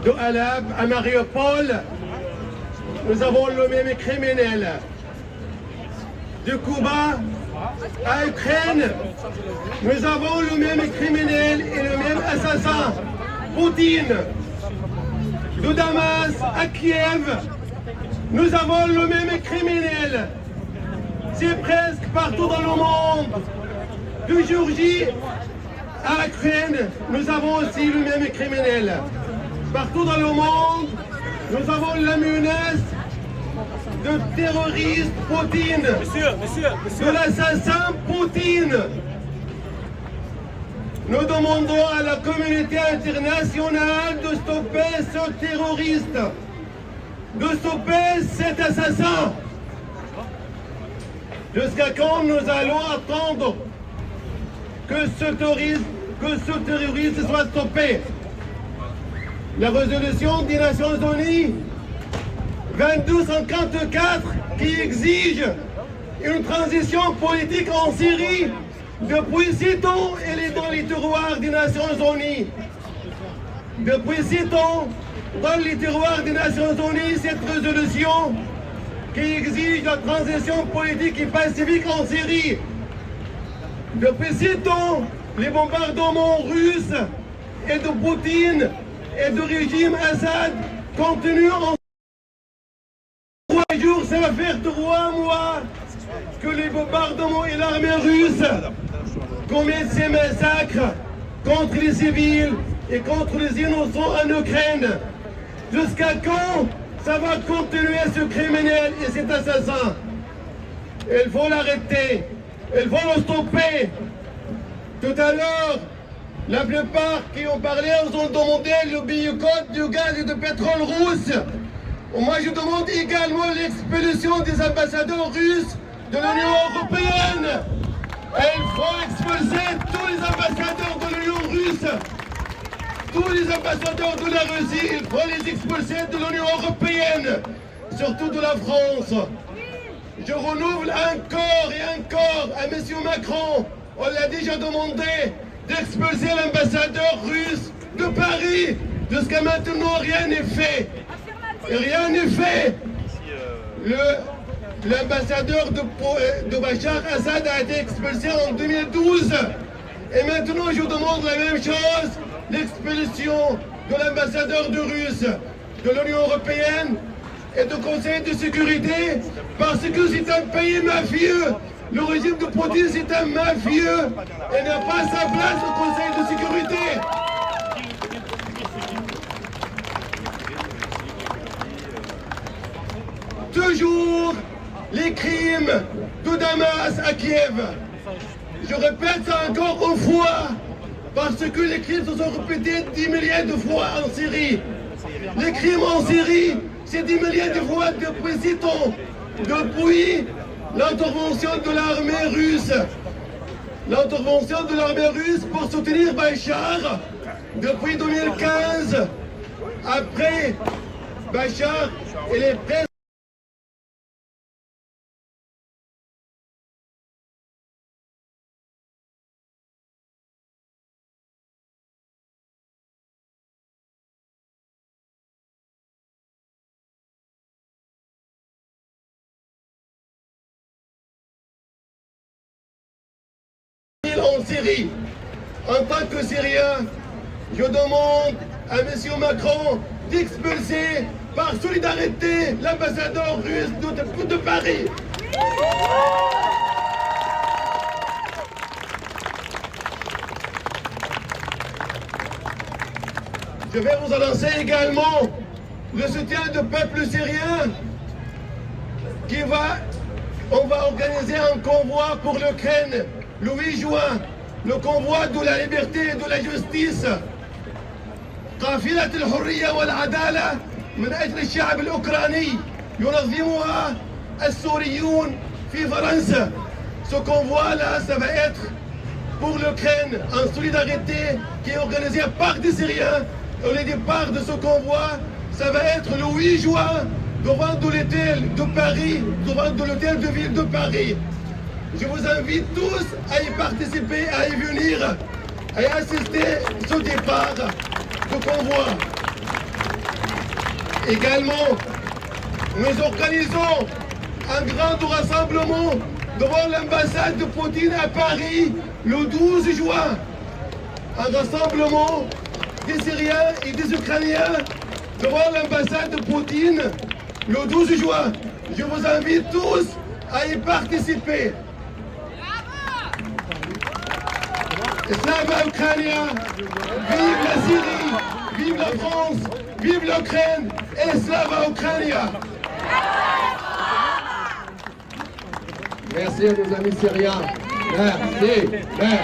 de Alep à Mariupol, nous avons le même criminel. De Cuba à Ukraine, nous avons le même criminel et le même assassin, Poutine. De Damas à Kiev, nous avons le même criminel. C'est presque partout dans le monde. De Géorgie à Ukraine, nous avons aussi le même criminel. Partout dans le monde, nous avons la menace de terroriste Poutine, de l'assassin Poutine. Nous demandons à la communauté internationale de stopper ce terroriste, de stopper cet assassin. Jusqu'à quand nous allons attendre que ce terroriste soit stoppé? La résolution des Nations Unies 2254 qui exige une transition politique en Syrie. Depuis 6 ans, elle est dans les tiroirs des Nations Unies. Depuis 6 ans, dans les tiroirs des Nations Unies, cette résolution qui exige la transition politique et pacifique en Syrie. Depuis 7 ans, les bombardements russes et de Poutine et du régime Assad continuent en 3 jours. Ça va faire 3 mois que les bombardements et l'armée russe commettent ces massacres contre les civils et contre les innocents en Ukraine. Jusqu'à quand ça va continuer ce criminel et cet assassin? Il faut l'arrêter, il faut le stopper. Tout à l'heure, la plupart qui ont parlé ont demandé le boycott du gaz et du pétrole russe. Moi, je demande également l'expulsion des ambassadeurs russes de l'Union européenne. Il faut expulser tous les ambassadeurs de l'Union russe. Tous les ambassadeurs de la Russie, il faut les expulser de l'Union européenne, surtout de la France. Je renouvelle encore et encore à M. Macron, on l'a déjà demandé, d'expulser l'ambassadeur russe de Paris. Jusqu'à maintenant, rien n'est fait. Et rien n'est fait. L'ambassadeur de Bachar Assad a été expulsé en 2012. Et maintenant, je demande la même chose, l'expulsion de l'ambassadeur de Russe, de l'Union européenne et du Conseil de sécurité, parce que c'est un pays mafieux. Le régime de Poutine, c'est un mafieux et n'a pas sa place au Conseil de sécurité. Toujours les crimes de Damas à Kiev. Je répète ça encore une fois, parce que les crimes se sont répétés 10 milliers de fois en Syrie. Les crimes en Syrie, c'est 10 milliers de fois depuis 6 ans, depuis l'intervention de l'armée russe. L'intervention de l'armée russe pour soutenir Bachar depuis 2015. Après Bachar, il est prêt. En Syrie. En tant que Syrien, je demande à M. Macron d'expulser par solidarité l'ambassadeur russe de Paris. Je vais vous annoncer également le soutien du peuple syrien on va organiser un convoi pour l'Ukraine le 8 juin, le convoi de la liberté et de la justice. قافلة الحرية والعدالة من أجل الشعب الأوكراني ينظمها السوريون في فرنسا. Ce convoi-là, ça va être pour l'Ukraine en solidarité qui est organisé par des Syriens. Et le départ de ce convoi, ça va être le 8 juin devant l'hôtel de Paris, devant l'hôtel de ville de Paris. Je vous invite tous à y participer, à y venir, à y assister au départ du convoi. Également, nous organisons un grand rassemblement devant l'ambassade de Poutine à Paris le 12 juin. Un rassemblement des Syriens et des Ukrainiens devant l'ambassade de Poutine le 12 juin. Je vous invite tous à y participer. Slava Ukraine, vive la Syrie, vive la France, vive l'Ukraine et Slava Ukraine. Merci à nos amis syriens. Merci.